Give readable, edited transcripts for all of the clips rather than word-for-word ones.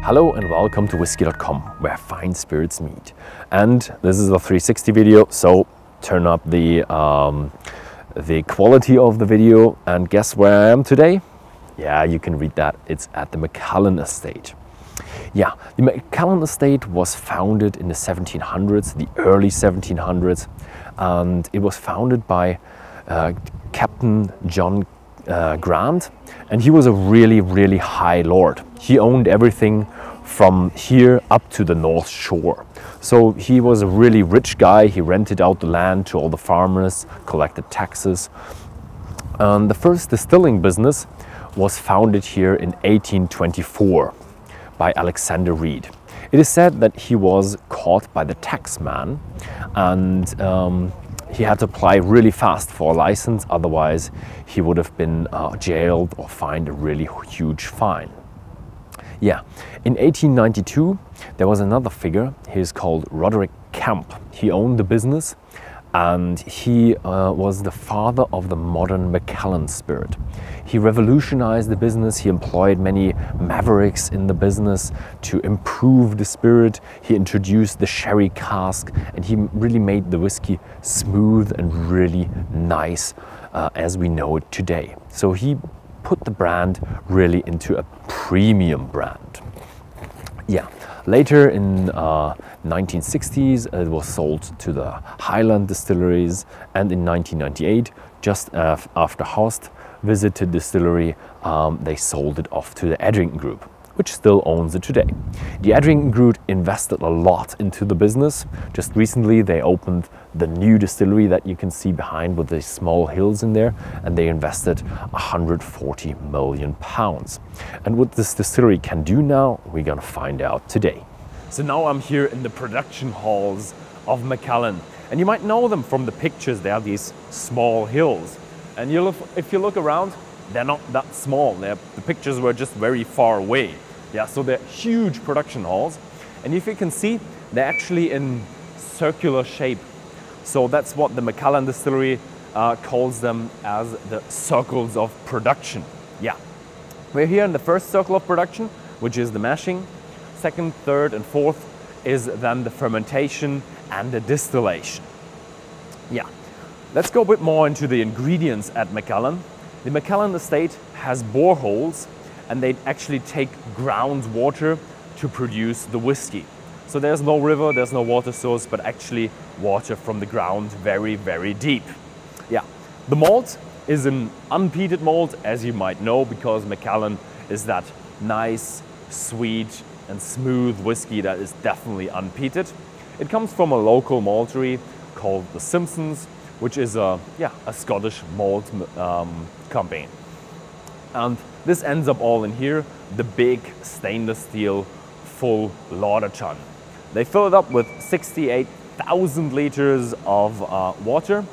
Hello and welcome to Whisky.com, where fine spirits meet. And this is a 360 video, so turn up the quality of the video. And guess where I am today? Yeah, you can read that. It's at the Macallan estate. Yeah, the Macallan estate was founded in the 1700s, the early 1700s, and it was founded by Captain John Grant, and he was a really high lord. He owned everything from here up to the North Shore. So he was a really rich guy. He rented out the land to all the farmers, collected taxes. The first distilling business was founded here in 1824 by Alexander Reed. It is said that he was caught by the taxman and he had to apply really fast for a license, otherwise he would have been jailed or fined a really huge fine. Yeah, in 1892 there was another figure. He's called Roderick Camp. He owned the business and he was the father of the modern Macallan spirit. He revolutionized the business. He employed many mavericks in the business to improve the spirit. He introduced the sherry cask and he really made the whiskey smooth and really nice as we know it today. So he put the brand really into a premium brand. Yeah, later in 1960s it was sold to the Highland distilleries, and in 1998, just after Horst visited Distillery, they sold it off to the Edrington Group, which still owns it today. The Edrington Group invested a lot into the business. Just recently they opened the new distillery that you can see behind with the small hills in there, and they invested £140 million. And what this distillery can do now, we're gonna find out today. So now I'm here in the production halls of Macallan, and you might know them from the pictures. They are these small hills, and if you look around, they're not that small. The pictures were just very far away. Yeah, so they're huge production halls, and if you can see, they're actually in circular shape. So that's what the Macallan distillery calls them, as the circles of production. Yeah, we're here in the first circle of production, which is the mashing. Second, third, and fourth is then the fermentation and the distillation. Yeah, let's go a bit more into the ingredients at Macallan. The Macallan estate has boreholes, and they actually take groundwater to produce the whiskey. So there's no river, there's no water source, but actually water from the ground, very deep. Yeah, the malt is an unpeated malt, as you might know, because Macallan is that nice, sweet and smooth whiskey that is definitely unpeated. It comes from a local maltery called the Simpsons, which is a Scottish malt company. And this ends up all in here, the big stainless steel full lauder tun. They fill it up with 68,000 liters of water,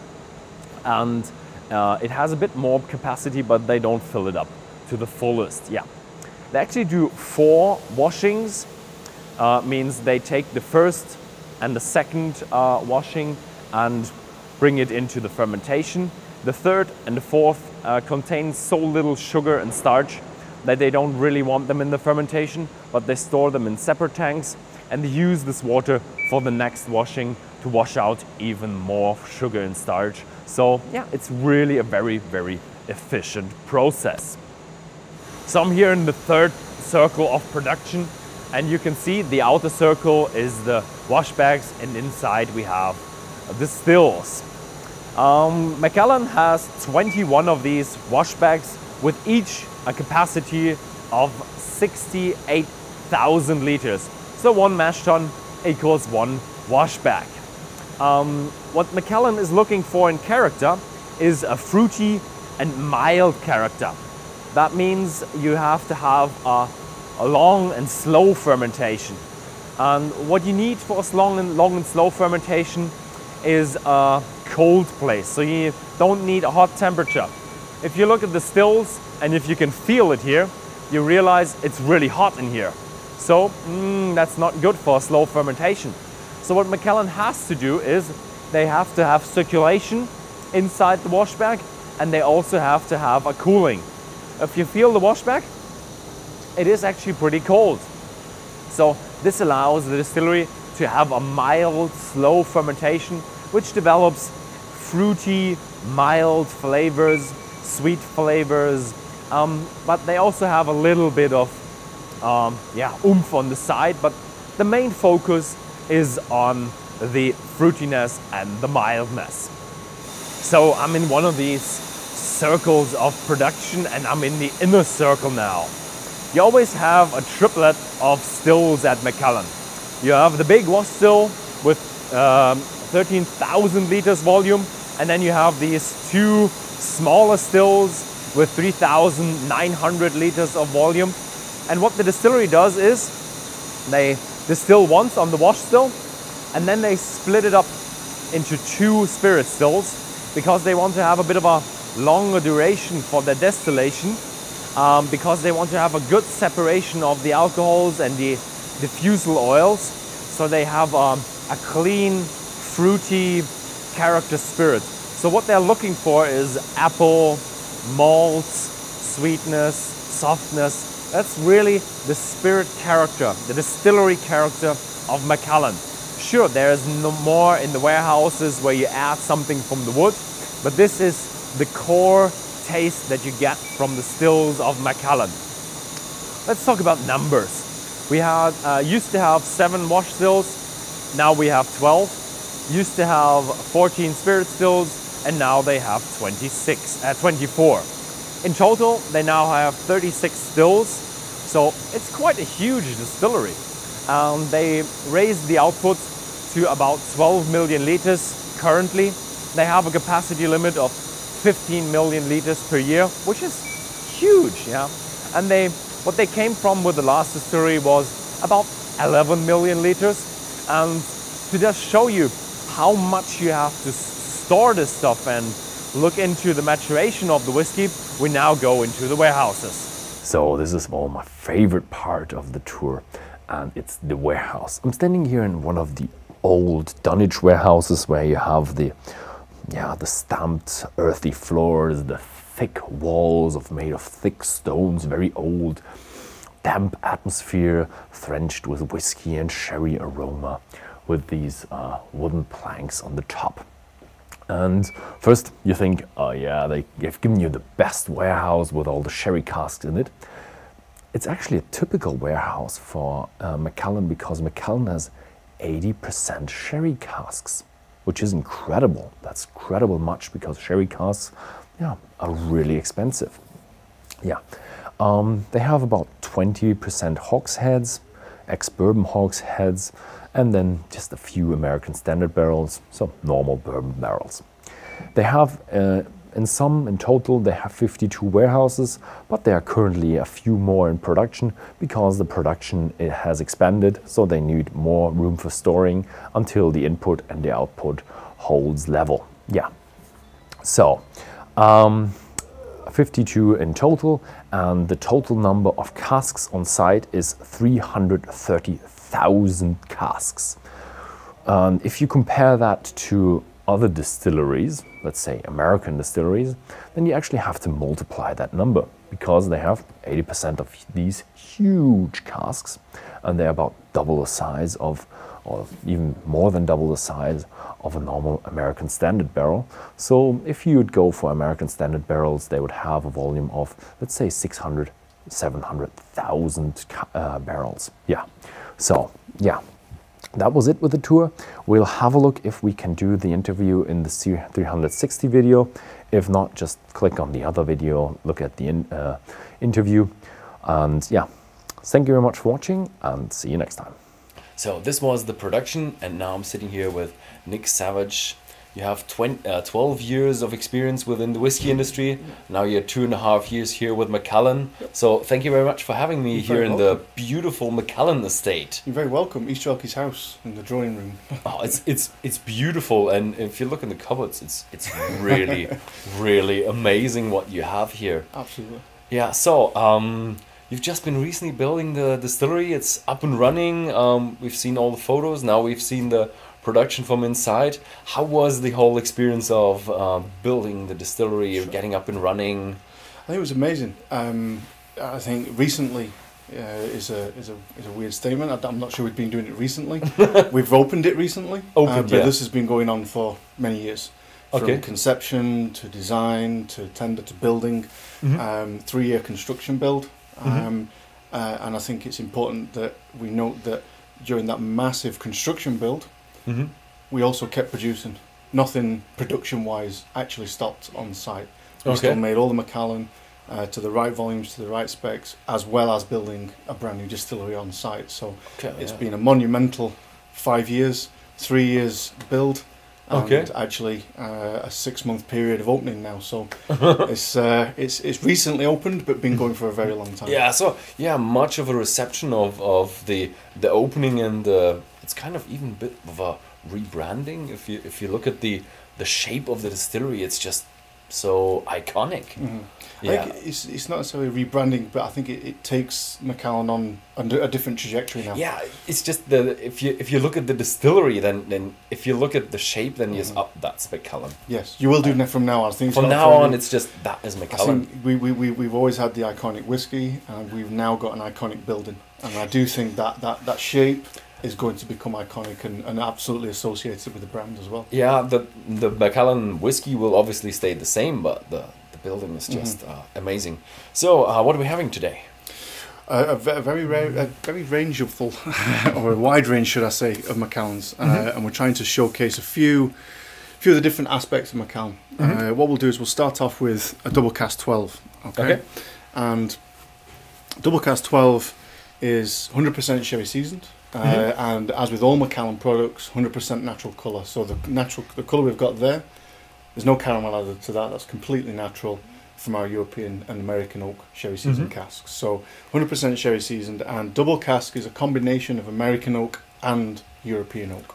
and it has a bit more capacity, but they don't fill it up to the fullest. Yeah, they actually do 4 washings. Means they take the first and the second washing and bring it into the fermentation. The third and the fourth contain so little sugar and starch that they don't really want them in the fermentation, but they store them in separate tanks, and they use this water for the next washing to wash out even more sugar and starch. So yeah, it's really a very efficient process. So I'm here in the third circle of production, and you can see the outer circle is the wash bags, and inside we have the stills. Macallan has 21 of these wash bags, with each a capacity of 68,000 liters. So 1 mash tun equals 1 wash bag. What Macallan is looking for in character is a fruity and mild character. That means you have to have a long and slow fermentation. And what you need for a long and slow fermentation is a cold place. So you don't need a hot temperature. If you look at the stills and if you can feel it here, you realize it's really hot in here. So that's not good for a slow fermentation. So what Macallan has to do is they have to have circulation inside the wash bag, and they also have to have a cooling. If you feel the wash bag, it is actually pretty cold. So this allows the distillery to have a mild, slow fermentation, which develops fruity, mild flavors, sweet flavors, but they also have a little bit of oomph on the side, but the main focus is on the fruitiness and the mildness. So I'm in one of these circles of production, and I'm in the inner circle now. You always have a triplet of stills at Macallan. You have the big wash still with 13,000 liters volume, and then you have these two smaller stills with 3,900 liters of volume. And what the distillery does is they distill once on the wash still, and then they split it up into two spirit stills because they want to have a bit of a longer duration for their distillation, because they want to have a good separation of the alcohols and the diffusal oils, so they have a clean, fruity character spirit. So what they're looking for is apple, malts, sweetness, softness. That's really the spirit character, the distillery character of Macallan. Sure, there is no more in the warehouses where you add something from the wood, but this is the core taste that you get from the stills of Macallan. Let's talk about numbers. We had used to have 7 wash stills, now we have 12. Used to have 14 spirit stills, and now they have 24. In total, they now have 36 stills, so it's quite a huge distillery. They raised the output to about 12 million liters currently. They have a capacity limit of 15 million liters per year, which is huge, yeah. And what they came from with the last distillery was about 11 million liters. And to just show you how much you have to store this stuff and look into the maturation of the whiskey, we now go into the warehouses. So this is my favorite part of the tour, and it's the warehouse. I'm standing here in one of the old dunnage warehouses where you have the stamped earthy floors, the thick walls made of thick stones, very old, damp atmosphere, drenched with whiskey and sherry aroma, with these wooden planks on the top. And first you think, oh yeah, they've given you the best warehouse with all the sherry casks in it. It's actually a typical warehouse for Macallan, because Macallan has 80% sherry casks, which is incredible. That's incredible much, because sherry casks, are really expensive. They have about 20% hogsheads, ex-bourbon hogsheads, and then just a few American standard barrels, so normal bourbon barrels. They have, in total, they have 52 warehouses, but there are currently a few more in production, because the production has expanded, so they need more room for storing until the input and the output holds level. So 52 in total, and the total number of casks on site is 330,000 casks. And if you compare that to other distilleries, let's say American distilleries, then you actually have to multiply that number, because they have 80% of these huge casks, and they're about double the size of, or even more than double the size of a normal American standard barrel. So if you would go for American standard barrels, they would have a volume of, let's say, 600, 700,000 barrels. So that was it with the tour. We'll have a look if we can do the interview in the 360 video. If not, just click on the other video, look at the interview. And thank you very much for watching, and see you next time. So this was the production, and now I'm sitting here with Nick Savage. You have 12 years of experience within the whiskey industry. Now you're 2.5 years here with Macallan. So thank you very much for having me here in the beautiful Macallan estate. You're very welcome. East Jockey's house in the drawing room. Oh, it's beautiful, and if you look in the cupboards, it's really really amazing what you have here. Absolutely. So you've just been recently building the distillery. It's up and running. We've seen all the photos. Now we've seen the production from inside. How was the whole experience of building the distillery, getting up and running? I think it was amazing. I think recently is a weird statement. I'm not sure we've been doing it recently. We've opened it recently, but this has been going on for many years. From conception to design to tender to building, 3-year construction build. And I think it's important that we note that during that massive construction build, we also kept producing. Nothing production-wise actually stopped on site. We still made all the Macallan to the right volumes, to the right specs, as well as building a brand new distillery on site. So it's been a monumental 5 years, 3 years build, and actually a 6-month period of opening now. So it's recently opened, but been going for a very long time. Yeah. So much of a reception of the opening, and it's kind of even a bit of a rebranding. If you look at the shape of the distillery, it's just so iconic. I think it's not necessarily rebranding, but I think it takes Macallan on a different trajectory now. Yeah, it's just if you look at the distillery, then if you look at the shape, then yes, that's Macallan. Yes, you will do from now on. I think from now on, it's just that is Macallan. I think we've always had the iconic whiskey, and we've now got an iconic building, and I do think that shape is going to become iconic and absolutely associated with the brand as well. Yeah, the Macallan whiskey will obviously stay the same, but the building is just amazing. So, what are we having today? A very rangeable, or a wide range, should I say, of Macallans, and we're trying to showcase a few of the different aspects of Macallan. What we'll do is we'll start off with a double cask 12. Okay. And double cask 12 is 100% sherry seasoned. And as with all Macallan products, 100% natural colour. So the colour we've got there's no caramel added to that. That's completely natural from our European and American oak sherry seasoned casks. So 100% sherry seasoned, and double cask is a combination of American oak and European oak.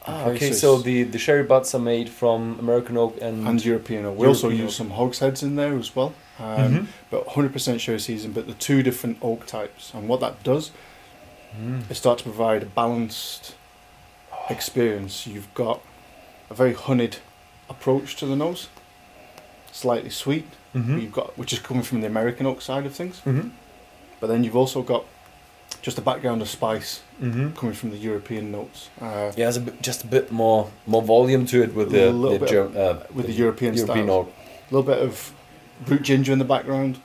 Okay, so the sherry butts are made from American oak and European oak. We also use some hogsheads in there as well, but 100% sherry seasoned. But the two different oak types, and what that does. It starts to provide a balanced experience. You've got a very honeyed approach to the nose, slightly sweet, which is coming from the American oak side of things. But then you've also got just a background of spice coming from the European notes. There's just a bit more volume to it with the European oak. A little bit of root ginger in the background.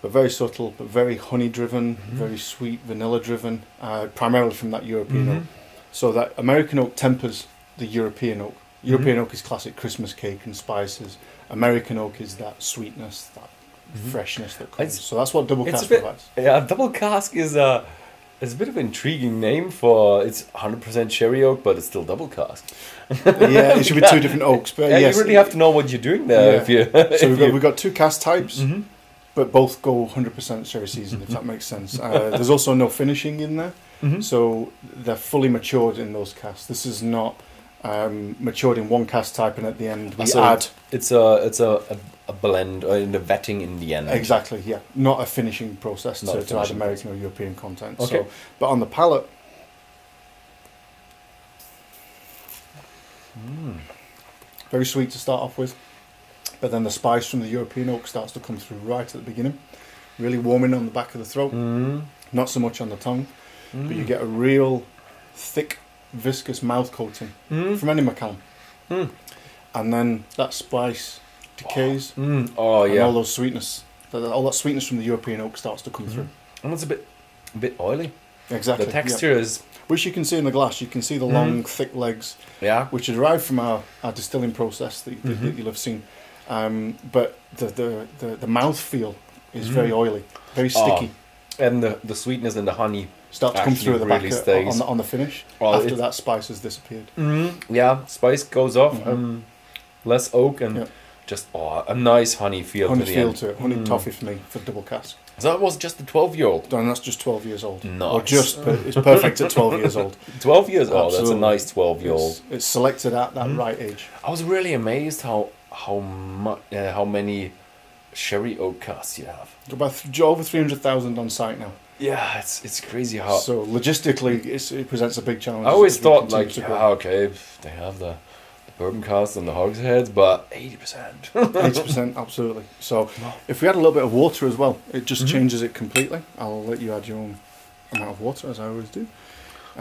But very subtle, but very honey driven, very sweet, vanilla driven, primarily from that European oak. So that American oak tempers the European oak. European oak is classic Christmas cake and spices. American oak is that sweetness, that freshness that comes. So that's what double cask provides. Yeah, double cask is a bit of an intriguing name for. It's 100% sherry oak, but it's still double cask. Yeah, it should be two different oaks. But yes, you really have to know what you're doing there. So we've got two cask types. But both go 100% sherry seasoned, if that makes sense. There's also no finishing in there, so they're fully matured in those casks. This is not matured in one cask type, and at the end we add. It's a blend in the vetting in the end. Exactly, yeah. Not a finishing process to add American or European content. Okay. So, but on the palate, very sweet to start off with. But then the spice from the European oak starts to come through right at the beginning, really warming on the back of the throat, not so much on the tongue, but you get a real thick, viscous mouth coating from any Macallan. And then that spice decays, and all those sweetness, all that sweetness from the European oak starts to come through. And it's a bit oily. Exactly. The texture is... Which you can see in the glass. You can see the long, thick legs, which are derived from our distilling process that you'll have seen. But the mouth feel is very oily, very sticky, and the sweetness and the honey start to come through the back on the finish after that spice has disappeared. Yeah, spice goes off, less oak and just a nice honey feel. To it, honey toffee for me for double cask. So that was just a 12-year-old. And that's just 12 years old. Nice. Or just, but it's perfect at 12 years old. 12 years old. Absolutely. That's a nice 12-year-old. It's selected at that right age. I was really amazed how many sherry oak casks you have. About over 300,000 on site now. Yeah, it's crazy how. So logistically, it presents a big challenge. I always thought they have the bourbon casks and the hogsheads, but 80%. 80%, absolutely. So if we add a little bit of water as well, it just changes it completely. I'll let you add your own amount of water, as I always do.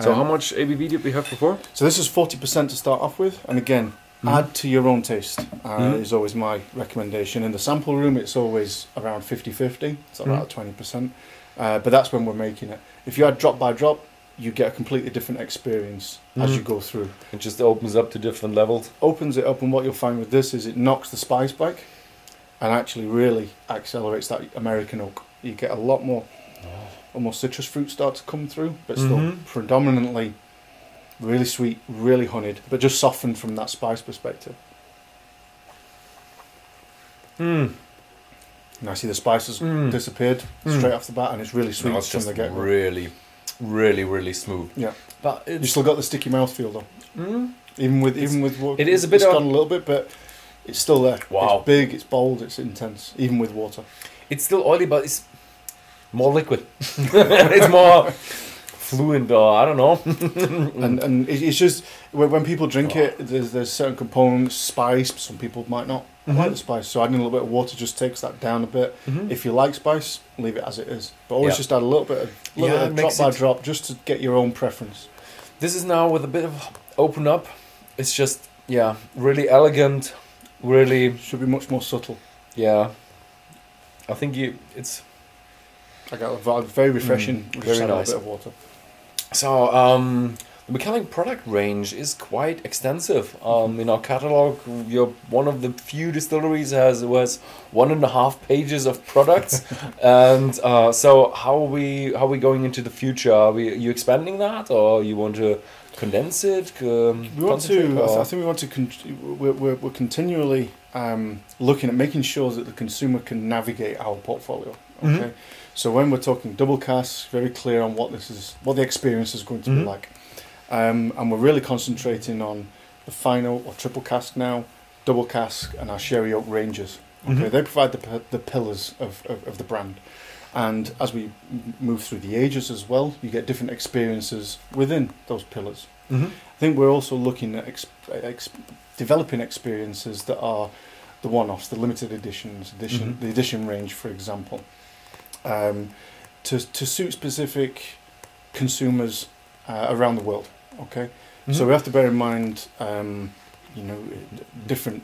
So how much ABV did we have before? So this is 40% to start off with, and again, add to your own taste is always my recommendation. In the sample room, it's always around 50-50, so about 20%. But that's when we're making it. If you add drop by drop, you get a completely different experience as you go through. It just opens up to different levels. Opens it up, and what you'll find with this is it knocks the spice back, and actually really accelerates that American oak. You get a lot more, almost citrus fruit start to come through, but still predominantly really sweet, really honeyed, but just softened from that spice perspective. And I see the spices disappeared straight off the bat, and it's really sweet no, it's from just the get-go. really smooth. Yeah, but you still got the sticky mouthfeel though. Even with water, it is a bit. It's gone a little bit, but it's still there. Wow, it's big, it's bold, it's intense, even with water. It's still oily, but it's more liquid. It's more fluid, or I don't know. and it's just when people drink it, there's certain components, spice. Some people might not like the spice, so adding a little bit of water just takes that down a bit. If you like spice, leave it as it is, but always just add a little bit of drop by drop, just to get your own preference. This is now with a bit of open up. It's just really elegant. Really should be much more subtle. Yeah, I think it's. I got a very refreshing. Very nice. A bit of water. So the Macallan product range is quite extensive. In our catalog, you're one of the few distilleries who has 1.5 pages of products. And so how are we going into the future? Are you expanding that, or you want to condense it? We want to. I think we want to. We're continually looking at making sure that the consumer can navigate our portfolio. Okay. So when we're talking double casks, very clear on what the experience is going to be like, and we're really concentrating on the fine oak or triple cask now, double cask, and our sherry oak ranges. Okay, they provide the pillars of the brand, and as we move through the ages as well, you get different experiences within those pillars. I think we're also looking at developing experiences that are the one-offs, the limited editions, the edition range, for example. To suit specific consumers around the world. Okay, so we have to bear in mind, different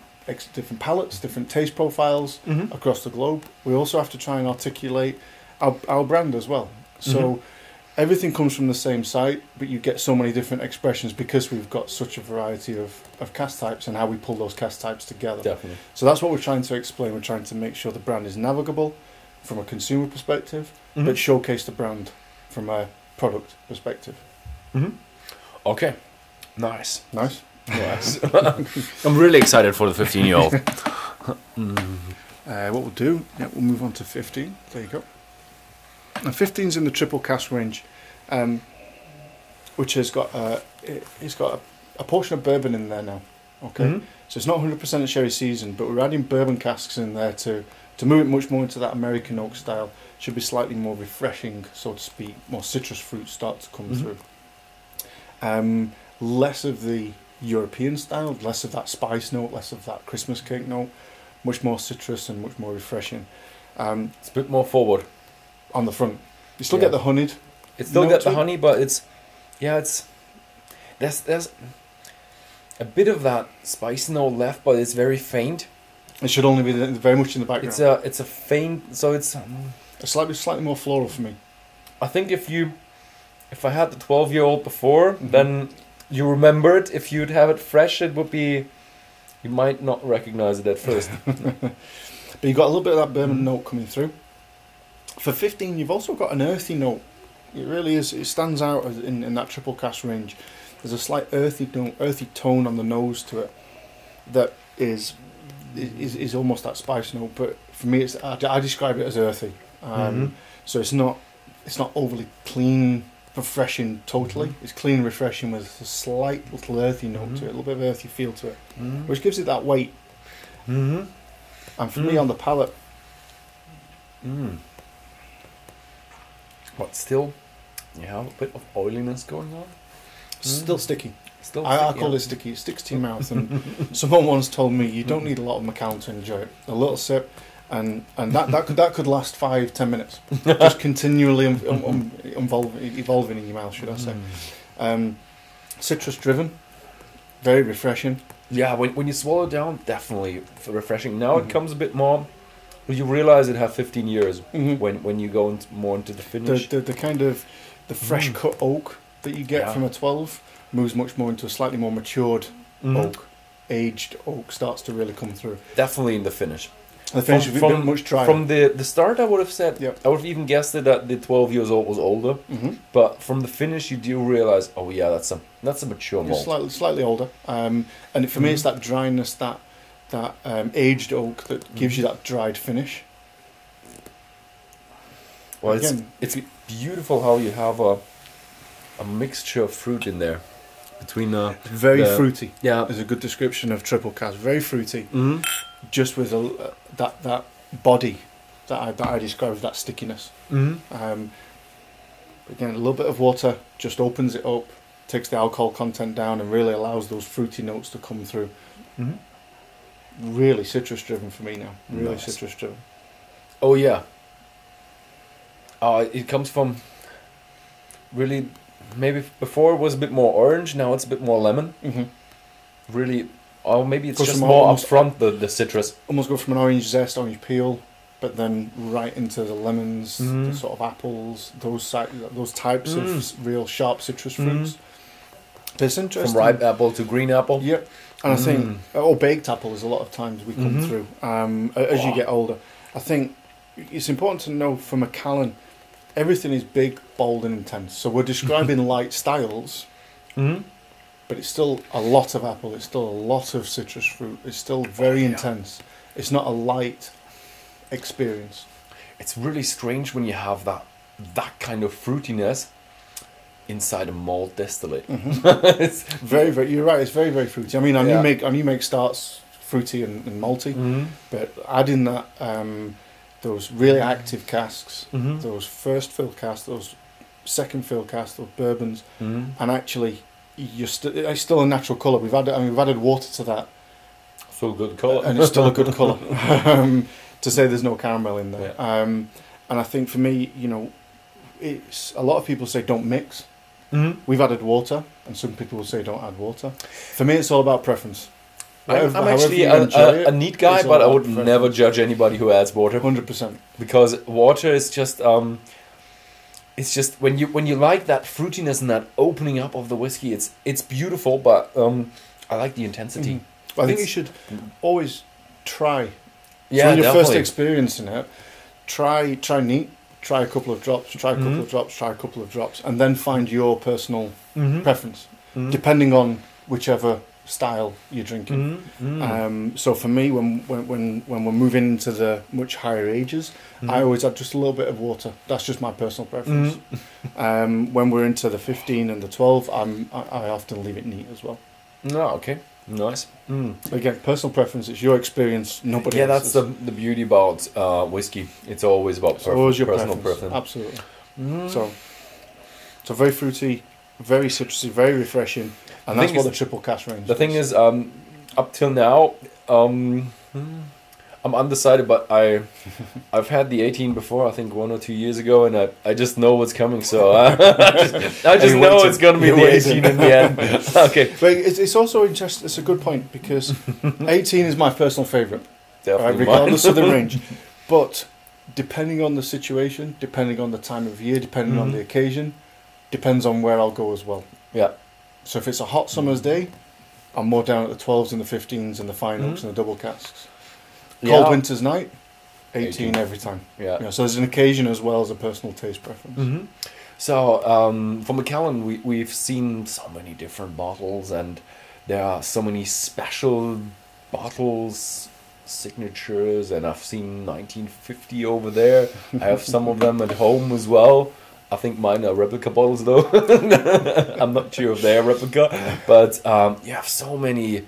palates, different taste profiles across the globe. We also have to try and articulate our brand as well. So everything comes from the same site, but you get so many different expressions because we've got such a variety of cask types and how we pull those cask types together. Definitely. So that's what we're trying to explain. We're trying to make sure the brand is navigable from a consumer perspective, but showcase the brand from a product perspective. Okay, nice. I'm really excited for the 15-year-old. What we'll do, we'll move on to 15. There you go. Now 15's in the triple cask range, which has got it's got a portion of bourbon in there now. Okay, so it's not 100% a sherry season, but we're adding bourbon casks in there to move it much more into that American oak style. Should be slightly more refreshing, so to speak. More citrus fruits start to come through. Less of the European style, less of that spice note, less of that Christmas cake note. Much more citrus and much more refreshing. It's a bit more forward on the front. You still get the honeyed. It still get the honey, but it's there's a bit of that spice note left, but it's very faint. It should only be very much in the background. It's a faint, so it's slightly more floral for me. I think if I had the 12-year-old before, then you remember it. If you'd have it fresh, it would be, you might not recognize it at first. But you've got a little bit of that bourbon note coming through. For 15, you've also got an earthy note. It really is. It stands out in that triple cask range. There's a slight earthy tone on the nose to it that is almost that spice note. But for me, I describe it as earthy. So it's not overly clean, refreshing totally. It's clean, refreshing with a slight little earthy note to it, a little bit of earthy feel to it, which gives it that weight. And for me, on the palate, but still, you have a bit of oiliness going on. Still sticky. Still I call it sticky. It sticks to your mouth. And someone once told me you don't need a lot of Macallan to enjoy it. A little sip, and that could last 5-10 minutes. Just continually evolving in your mouth, should I say? Citrus driven, very refreshing. Yeah, when you swallow it down, definitely refreshing. Now it comes a bit more. You realize it have 15 years when you go more into the finish. The kind of the fresh cut oak that you get from a 12 moves much more into a slightly more matured oak. Aged oak starts to really come through. Definitely in the finish. The finish is much drier. From the start, I would have said, I would have even guessed that the 12 years old was older. But from the finish, you do realize, oh yeah, that's a mature malt. Slightly older. And for me, it's that dryness, that aged oak that gives you that dried finish. Well, it's beautiful how you have a mixture of fruit in there. Between very fruity. Yeah, is a good description of triple cask. Very fruity, just with that body that I describe as that stickiness. Again, a little bit of water just opens it up, takes the alcohol content down, and really allows those fruity notes to come through. Really citrus driven for me now. Really citrus driven. Oh yeah. It comes from really. Maybe before it was a bit more orange, now it's a bit more lemon. Really, or maybe it's just more upfront, the citrus. Almost go from an orange zest, orange peel, but then right into the lemons, the sort of apples, those types of real sharp citrus fruits. It's interesting. From ripe apple to green apple. Yep. And I think, or baked apple is a lot of times we come through as you get older. I think it's important to know for Macallan, everything is big, bold, and intense. So we're describing light styles, but it's still a lot of apple. It's still a lot of citrus fruit. It's still very intense. It's not a light experience. It's really strange when you have that kind of fruitiness inside a malt distillate. It's very, very. You're right. It's very, very fruity. I mean, our new make starts fruity and malty, but adding that. Those really active casks, those first fill casks, those second fill casks, those bourbons, and actually, it's still a natural colour. We've added water to that. Still good colour, and it's still a good colour. To say there's no caramel in there, and I think for me, it's a lot of people say don't mix. We've added water, and some people will say don't add water. For me, it's all about preference. I'm actually a neat guy, but I would never judge anybody who adds water. 100%. Because water is just, it's just when you like that fruitiness and that opening up of the whiskey, it's beautiful. But I like the intensity. I think you should always try. Yeah, so when you're definitely. first experiencing it, try neat. Try a couple of drops. Try a couple of drops. Try a couple of drops, and then find your personal preference, depending on whichever style you're drinking. So for me, when we're moving into the much higher ages, I always add just a little bit of water. That's just my personal preference. When we're into the 15 and the 12, I often leave it neat as well. No, okay, nice. Again, personal preference. It's your experience. Nobody. Yeah, else's. that's the beauty about whiskey. It's always about personal preference. Absolutely. So very fruity, very citrusy, very refreshing. And that's what the triple cask range The thing is, up till now, I'm undecided, but I've had the 18 before, I think 1 or 2 years ago, and I just know what's coming, so I just know it's going to be the 18 in the end. Okay. But it's also interesting, it's a good point, because 18 is my personal favourite, regardless of the range. But depending on the situation, depending on the time of year, depending on the occasion, depends on where I'll go as well. Yeah. So if it's a hot summer's day, I'm more down at the 12s and the 15s and the fine oaks and the double casks. Cold winter's night, 18 every time. Yeah. So there's an occasion as well as a personal taste preference. So for Macallan, we've seen so many different bottles, and there are so many special bottles, signatures, and I've seen 1950 over there. I have some of them at home as well. I think mine are replica bottles though. I'm not sure if they're replica, but you have so many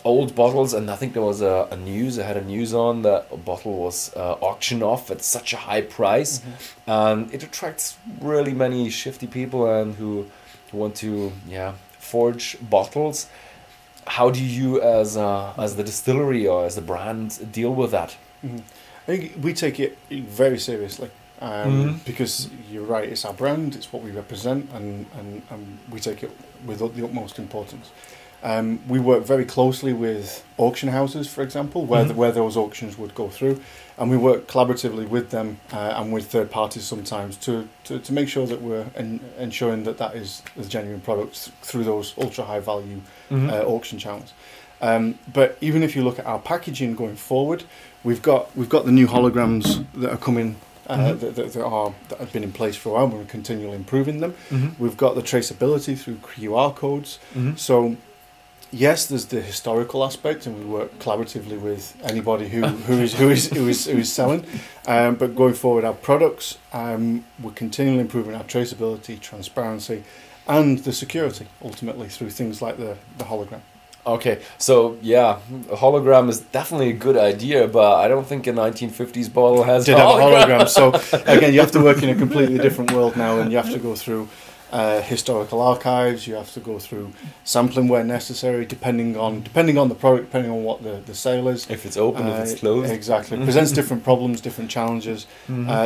old bottles, and I think there was I had a news on that a bottle was auctioned off at such a high price, and it attracts really many shifty people and who want to forge bottles. How do you, as the distillery or as the brand, deal with that? Mm-hmm. I think we take it very seriously. Because you're right, it's our brand, it's what we represent, and we take it with the utmost importance. We work very closely with auction houses, for example, where those auctions would go through, and we work collaboratively with them and with third parties sometimes to make sure that we're ensuring that is the genuine products through those ultra high value auction channels. But even if you look at our packaging going forward, we've got the new holograms that are coming. That have been in place for a while. We're continually improving them. We've got the traceability through QR codes. So yes, there's the historical aspect, and we work collaboratively with anybody who is selling. But going forward, our products, we're continually improving our traceability, transparency, and the security ultimately through things like the hologram. Okay, so yeah, a hologram is definitely a good idea, but I don't think a 1950s bottle has have a hologram. So again, you have to work in a completely different world now, and you have to go through historical archives. You have to go through sampling where necessary, depending on the product, depending on what the sale is. If it's open, if it's closed, exactly. It presents different problems, different challenges.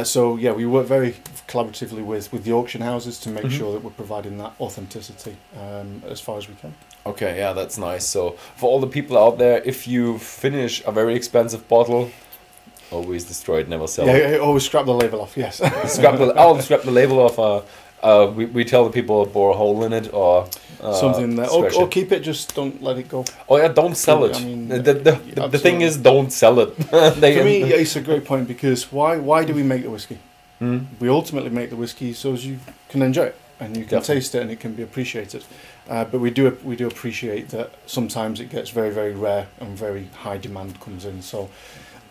So yeah, we work very collaboratively with the auction houses to make sure that we're providing that authenticity as far as we can. Okay, yeah, that's nice. So for all the people out there, if you finish a very expensive bottle, always destroy it, never sell it. Yeah, always scrap the label off. Yes. I'll scrap the label off. We tell the people bore a hole in it or something that, or keep it. Just don't let it go. Oh yeah, don't sell it. I mean, the thing is, don't sell it. For me, it's a great point, because why do we make the whiskey? We ultimately make the whiskey so as you can enjoy it and you can taste it and it can be appreciated. But we do appreciate that sometimes it gets very, very rare and very high demand comes in. So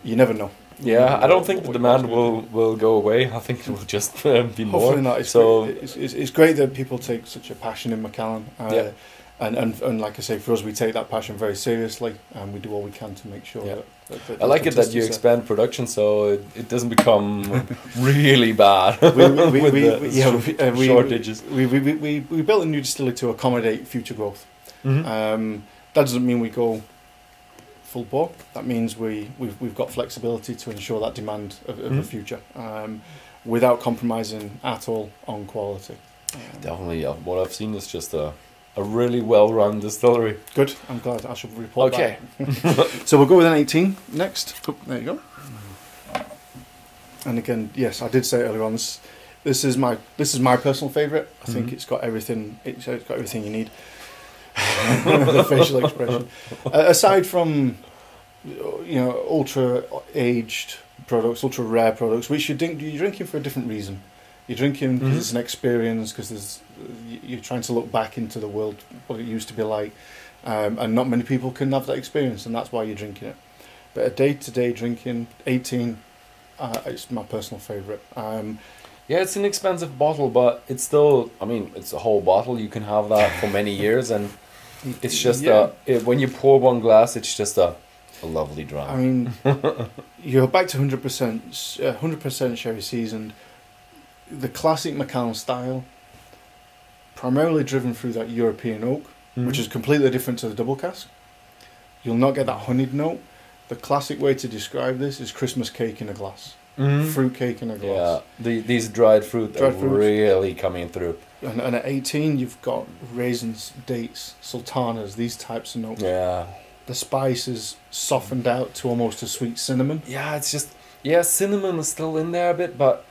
you never know. Yeah, I don't think the demand will go away. I think it will just be more. Hopefully not. It's great that people take such a passion in Macallan. And like I say, for us, we take that passion very seriously, and we do all we can to make sure that I like it that you expand production so it doesn't become really bad. Shortages. We built a new distillery to accommodate future growth. That doesn't mean we go full bore. That means we've got flexibility to ensure that demand of the future, without compromising at all on quality. Definitely, what I've seen is just a really well-run distillery. Good, I'm glad. I should report back. So we'll go with an 18 next. Oh, there you go. And again, yes, I did say earlier on, this is my personal favourite. I think it's got everything. It's got everything you need. The facial expression. Aside from ultra aged products, ultra rare products, which you're drinking for a different reason. You're drinking because it's an experience, because you're trying to look back into the world, what it used to be like, and not many people can have that experience, and that's why you're drinking it. But a day-to-day drinking, 18, it's my personal favourite. Yeah, it's an expensive bottle, but it's still, I mean, it's a whole bottle. You can have that for many years, and it's just when you pour one glass, it's just a lovely drink. I mean, you're back to 100% sherry seasoned. The classic Macallan style, primarily driven through that European oak, which is completely different to the double cask. You'll not get that honeyed note. The classic way to describe this is Christmas cake in a glass. Fruit cake in a glass. Yeah, these dried fruit are really coming through. And at 18, you've got raisins, dates, sultanas, these types of notes. Yeah. The spice is softened out to almost a sweet cinnamon. Yeah, it's just, cinnamon is still in there a bit, but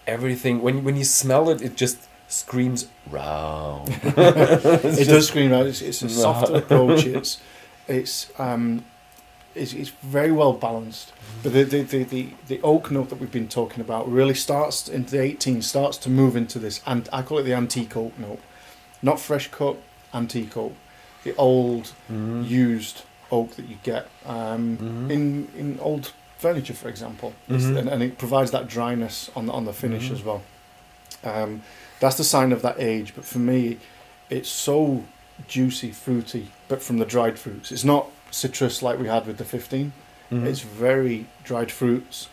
everything, when you smell it, it just screams round. It does scream round. It's a softer approach. It's very well balanced. But the oak note that we've been talking about really starts into the 18, starts to move into this, and I call it the antique oak note. Not fresh cut, antique oak. The old used oak that you get in old furniture, for example, and it provides that dryness on the finish as well. That's the sign of that age. But for me, it's so juicy, fruity, but from the dried fruits. It's not citrus like we had with the 15. It's very dried fruits,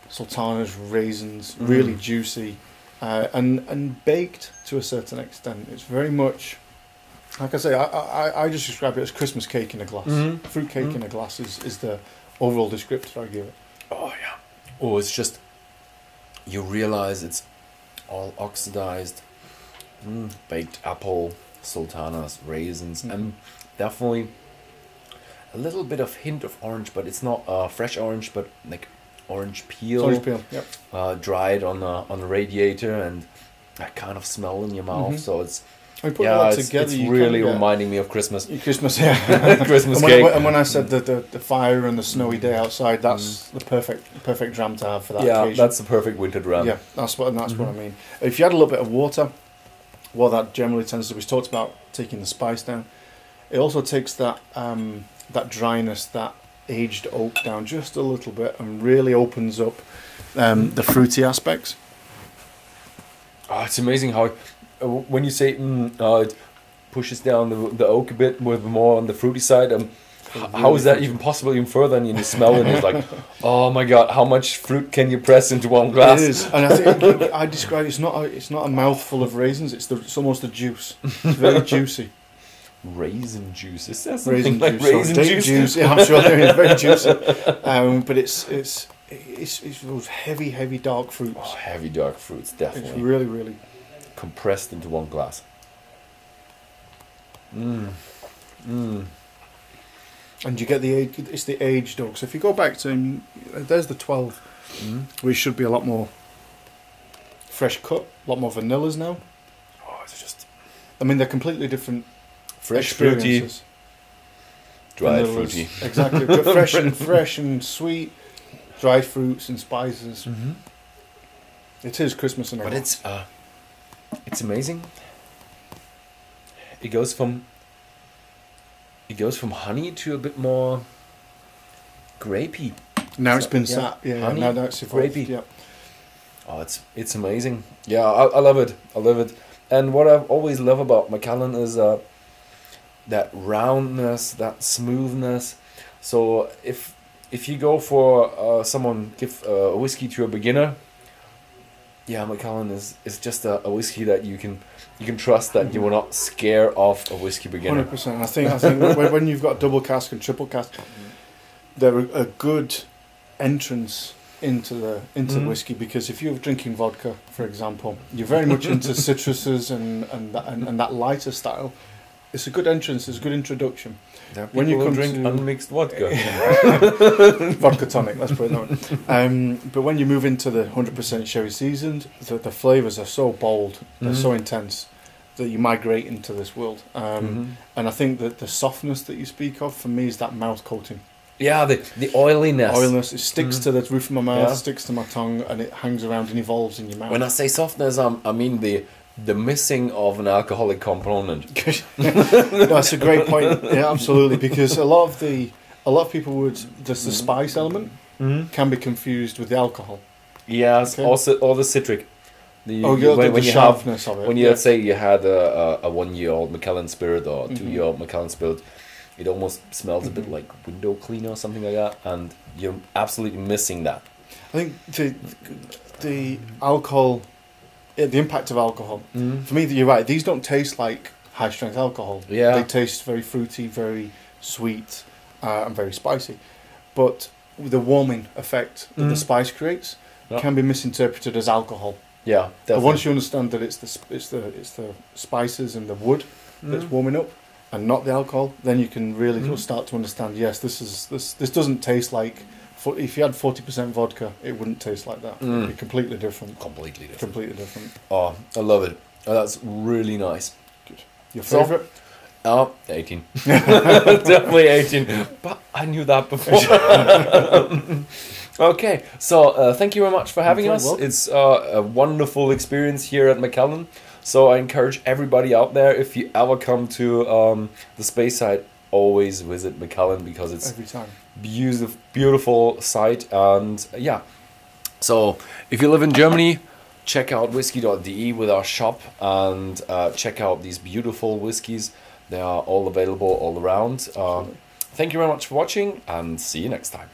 sultanas, raisins, really juicy, and baked to a certain extent. It's very much Like I say, I just describe it as Christmas cake in a glass. Fruit cake in a glass is the overall descriptor I give it. Oh yeah. Oh, it's just, you realize it's all oxidized, baked apple, sultanas, raisins, and definitely a little bit of hint of orange, but it's not fresh orange, but like orange peel. Orange peel, yep. Dried on the radiator, and that kind of smell in your mouth. So it's, together, it's really reminding me of Christmas. Christmas, yeah. Christmas and cake. And when I said the fire and the snowy day outside, that's the perfect dram to have for that occasion. Yeah, that's the perfect winter dram. Yeah, that's what I mean. If you add a little bit of water, what that generally tends to do, we talked about taking the spice down. It also takes that that dryness, that aged oak down just a little bit, and really opens up the fruity aspects. Oh, it's amazing how, when you say it pushes down the oak a bit with more on the fruity side. How is that even possible even further? And you smell it, and it's like, oh my god, how much fruit can you press into one glass? It is, and I think I describe it's not a mouthful of raisins. It's almost a juice. It's very juicy. Raisin juice. Is that something like raisin juice? Yeah, I'm sure it's very juicy. But it's those heavy dark fruits. Oh, heavy dark fruits, definitely. It's really compressed into one glass. And you get it's the aged oak. So if you go back to, there's the 12, which should be a lot more fresh cut, a lot more vanillas now. Oh, it's just, I mean, they're completely different. Fresh, fruity, dried fruity. Exactly, but fresh and sweet, dried fruits and spices. It is Christmas in a glass. But it's amazing. It goes from honey to a bit more grapey. Now it's been sat, honey, now it's evolved, grapey. yeah. Oh, it's amazing. Yeah, I love it. I love it. And what I always love about Macallan is that roundness, that smoothness. So if you go for someone give a whiskey to a beginner, yeah, Macallan is just a whiskey that you can trust, that you will not scare off a whiskey beginner. 100%. I think when you've got double cask and triple cask, they're a good entrance into the whiskey, because if you're drinking vodka, for example, you're very much into citruses and that lighter style. It's a good entrance. It's a good introduction. When you drink unmixed vodka, vodka tonic. Let's put it that way. But when you move into the 100% sherry seasoned, the flavors are so bold, they're so intense that you migrate into this world. And I think that the softness that you speak of, for me, is that mouth coating. Yeah, the oiliness. It sticks to the roof of my mouth, sticks to my tongue, and it hangs around and evolves in your mouth. When I say softness, I mean the missing of an alcoholic component. That's a great point. Yeah, absolutely. Because a lot of people would the spice element can be confused with the alcohol. Yes, also all the citric. The sharpness of it. When you let's say you had a 1-year-old Macallan spirit or a 2-year-old Macallan spirit, it almost smells a bit like window cleaner or something like that, and you're absolutely missing that. I think the alcohol. Yeah, the impact of alcohol. For me, you're right. These don't taste like high strength alcohol. Yeah, they taste very fruity, very sweet, and very spicy. But the warming effect that the spice creates can be misinterpreted as alcohol. Yeah, definitely. But once you understand that it's the spices and the wood that's warming up, and not the alcohol, then you can really start to understand. Yes, this doesn't taste like. If you had 40% vodka, it wouldn't taste like that. It'd be completely different. Completely different. Oh, I love it. Oh, that's really nice. Good. Your favourite? 18. Definitely 18. But I knew that before. Okay, so thank you very much for having us. Welcome. It's a wonderful experience here at Macallan. So I encourage everybody out there, if you ever come to the Space side, always visit Macallan, because it's every time. Beautiful site. And yeah, so if you live in Germany, check out Whisky.de with our shop, and check out these beautiful whiskies. They are all available all around. Thank you very much for watching, and see you next time.